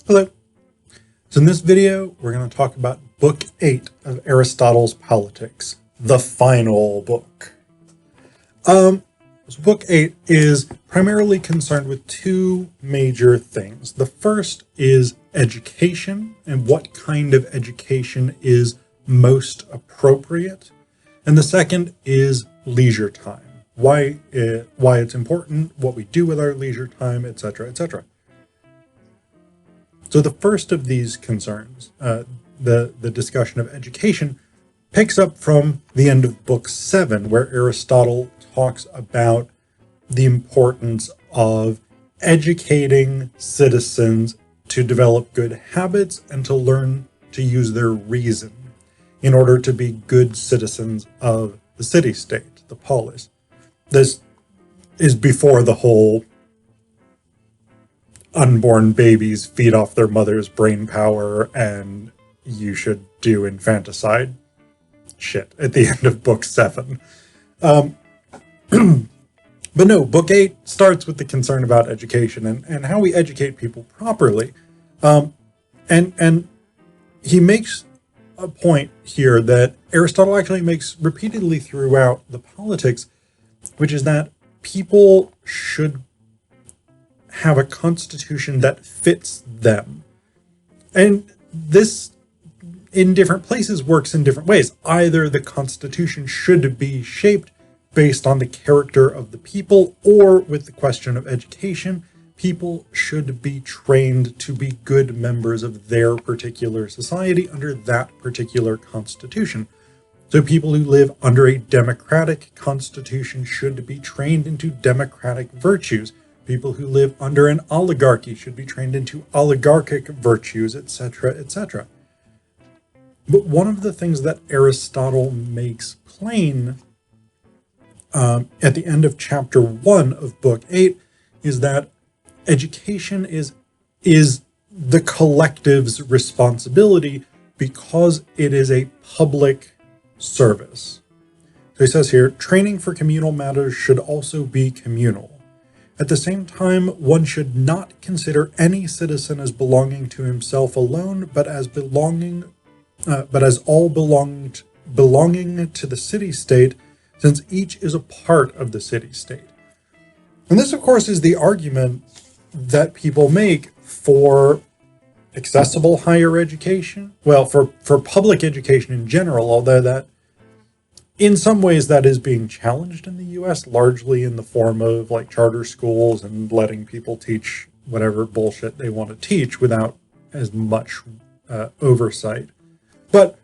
Hello. So in this video, we're going to talk about Book 8 of Aristotle's Politics, the final book. So Book 8 is primarily concerned with two major things. The first is education and what kind of education is most appropriate. And the second is leisure time, why it's important, what we do with our leisure time, etc., etc. So the first of these concerns, the discussion of education, picks up from the end of Book 7, where Aristotle talks about the importance of educating citizens to develop good habits and to learn to use their reason in order to be good citizens of the city-state, the polis. This is before the whole unborn babies feed off their mother's brain power and you should do infanticide shit at the end of Book 7. But no, Book 8 starts with the concern about education and how we educate people properly. And he makes a point here that Aristotle actually makes repeatedly throughout the Politics, which is that people should have a constitution that fits them. And this, in different places, works in different ways. Either the constitution should be shaped based on the character of the people, or with the question of education, people should be trained to be good members of their particular society under that particular constitution. So people who live under a democratic constitution should be trained into democratic virtues. People who live under an oligarchy should be trained into oligarchic virtues, etc., etc. But one of the things that Aristotle makes plain at the end of chapter 1 of Book 8 is that education is the collective's responsibility because it is a public service. So he says here, training for communal matters should also be communal. At the same time, one should not consider any citizen as belonging to himself alone, but as all belonging to the city-state, since each is a part of the city-state. And this, of course, is the argument that people make for accessible higher education. Well, for public education in general, although that in some ways that is being challenged in the US, largely in the form of like charter schools and letting people teach whatever bullshit they want to teach without as much oversight. But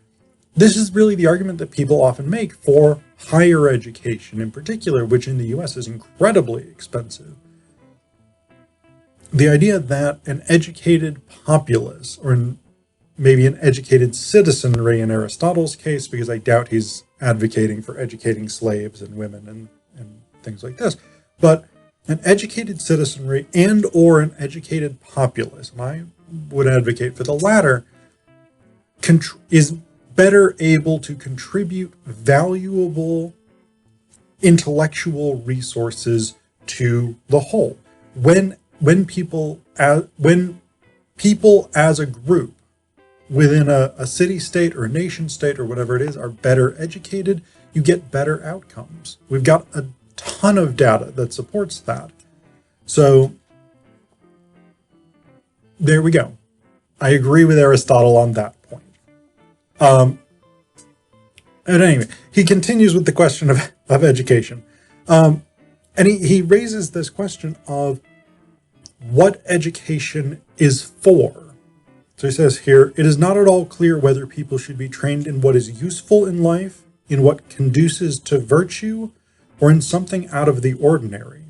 this is really the argument that people often make for higher education in particular, which in the US is incredibly expensive. The idea that an educated populace, or maybe an educated citizenry in Aristotle's case, because I doubt he's advocating for educating slaves and women and things like this, but an educated citizenry and or an educated populace, and I would advocate for the latter, is better able to contribute valuable intellectual resources to the whole. When people as a group within a city-state or a nation-state or whatever it is are better educated, you get better outcomes. We've got a ton of data that supports that. So there we go. I agree with Aristotle on that point. And anyway, he continues with the question of education. And he raises this question of what education is for. So he says here, it is not at all clear whether people should be trained in what is useful in life, in what conduces to virtue, or in something out of the ordinary.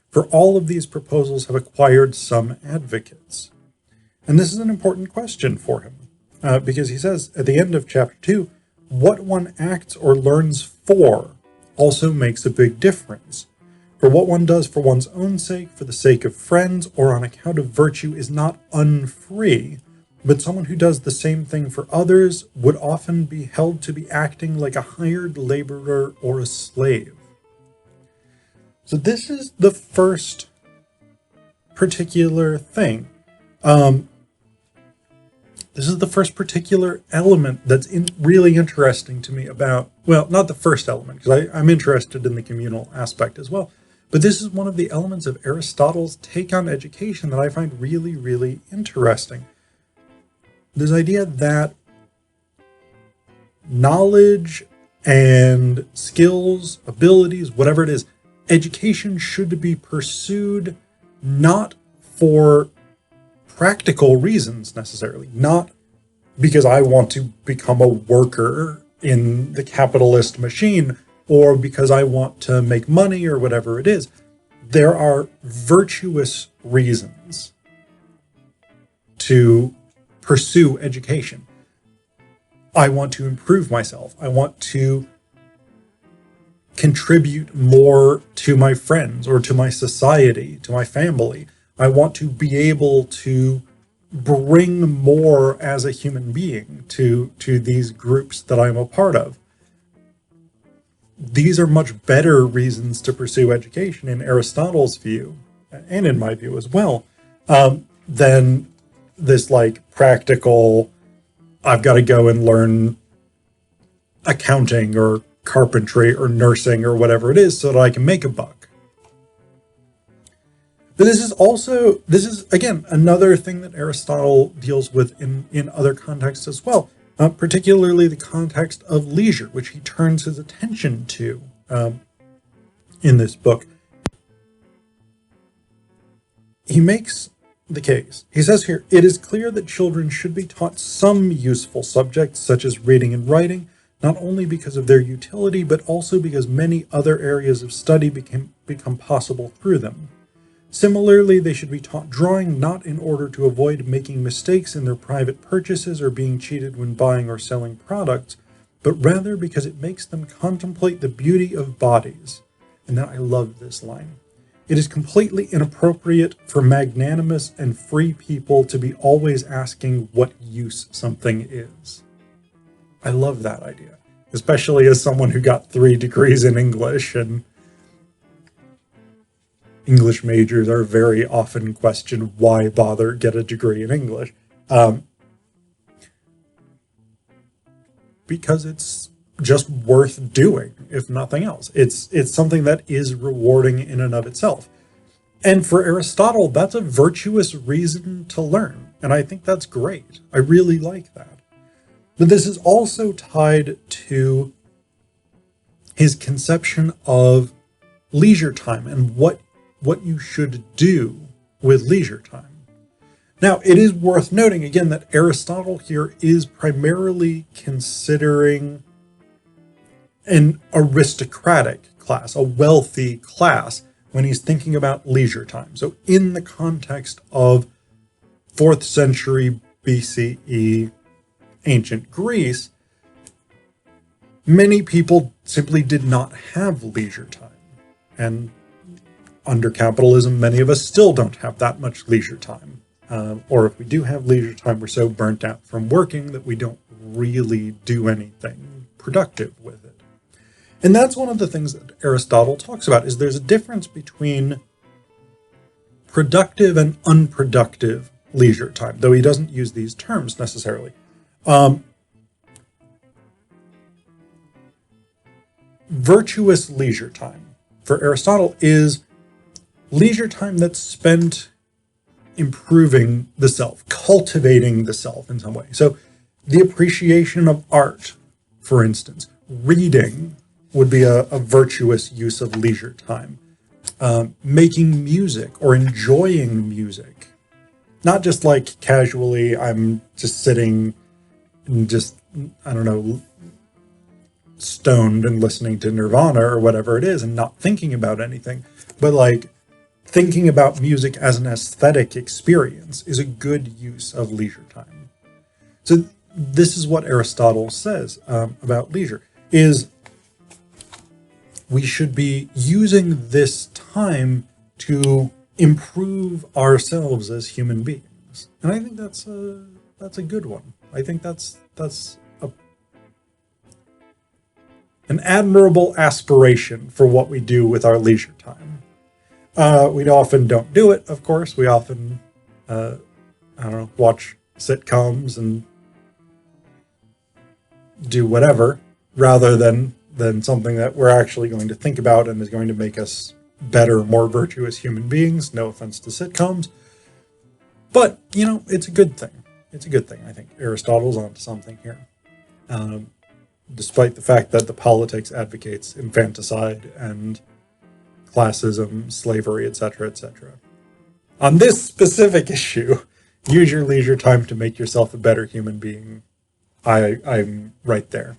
For all of these proposals have acquired some advocates. And this is an important question for him, because he says at the end of chapter 2, what one acts or learns for also makes a big difference. For what one does for one's own sake, for the sake of friends, or on account of virtue is not unfree, but someone who does the same thing for others would often be held to be acting like a hired laborer or a slave. So this is the first particular thing. This is the first particular element that's really interesting to me about, well, not the first element, because I'm interested in the communal aspect as well, but this is one of the elements of Aristotle's take on education that I find really, really interesting. This idea that knowledge and skills, abilities, whatever it is, education should be pursued not for practical reasons necessarily, not because I want to become a worker in the capitalist machine or because I want to make money or whatever it is. There are virtuous reasons to pursue education. I want to improve myself. I want to contribute more to my friends or to my society, to my family. I want to be able to bring more as a human being to these groups that I'm a part of. These are much better reasons to pursue education in Aristotle's view, and in my view as well, than this like practical, I've got to go and learn accounting or carpentry or nursing or whatever it is so that I can make a buck. But this is again another thing that Aristotle deals with in other contexts as well, particularly the context of leisure, which he turns his attention to in this book. He makes the case. He says here, it is clear that children should be taught some useful subjects such as reading and writing, not only because of their utility, but also because many other areas of study become possible through them. Similarly, they should be taught drawing not in order to avoid making mistakes in their private purchases or being cheated when buying or selling products, but rather because it makes them contemplate the beauty of bodies. And then I love this line. It is completely inappropriate for magnanimous and free people to be always asking what use something is. I love that idea, especially as someone who got 3 degrees in English, and English majors are very often questioned, why bother get a degree in English? Because it's just worth doing, if nothing else. It's something that is rewarding in and of itself. And for Aristotle, that's a virtuous reason to learn. And I think that's great. I really like that. But this is also tied to his conception of leisure time and what you should do with leisure time. Now, it is worth noting again that Aristotle here is primarily considering an aristocratic class, a wealthy class, when he's thinking about leisure time. So in the context of 4th century BCE ancient Greece, many people simply did not have leisure time. And under capitalism, many of us still don't have that much leisure time. Or if we do have leisure time, we're so burnt out from working that we don't really do anything productive with it. And that's one of the things that Aristotle talks about, is there's a difference between productive and unproductive leisure time, though he doesn't use these terms necessarily. Virtuous leisure time for Aristotle is leisure time that's spent improving the self, cultivating the self in some way. So the appreciation of art, for instance, reading would be a virtuous use of leisure time. Making music or enjoying music, not just like casually, I'm just sitting and just, I don't know, stoned and listening to Nirvana or whatever it is and not thinking about anything, but like thinking about music as an aesthetic experience is a good use of leisure time. So this is what Aristotle says about leisure, is we should be using this time to improve ourselves as human beings. And I think that's a good one. I think that's an admirable aspiration for what we do with our leisure time. We often don't do it, of course. We often, watch sitcoms and do whatever, rather than something that we're actually going to think about and is going to make us better, more virtuous human beings. No offense to sitcoms. But, it's a good thing. It's a good thing. I think Aristotle's onto something here. Despite the fact that the Politics advocates infanticide and classism, slavery, etc., etc. On this specific issue, use your leisure time to make yourself a better human being. I'm right there.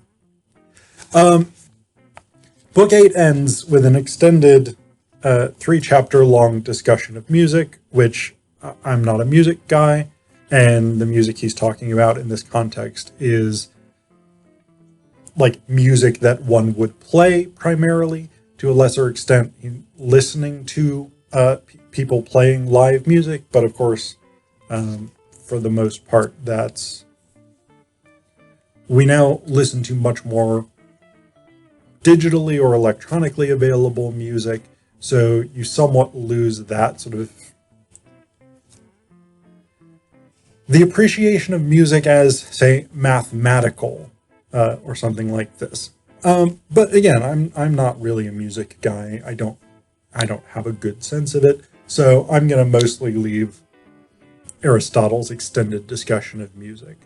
Book 8 ends with an extended 3-chapter long discussion of music, which I'm not a music guy, and the music he's talking about in this context is like music that one would play primarily, to a lesser extent listening to people playing live music, but of course, for the most part, we now listen to much more digitally or electronically available music, so you somewhat lose that sort of the appreciation of music as, say, mathematical, or something like this. But again, I'm not really a music guy. I don't have a good sense of it, so I'm going to mostly leave Aristotle's extended discussion of music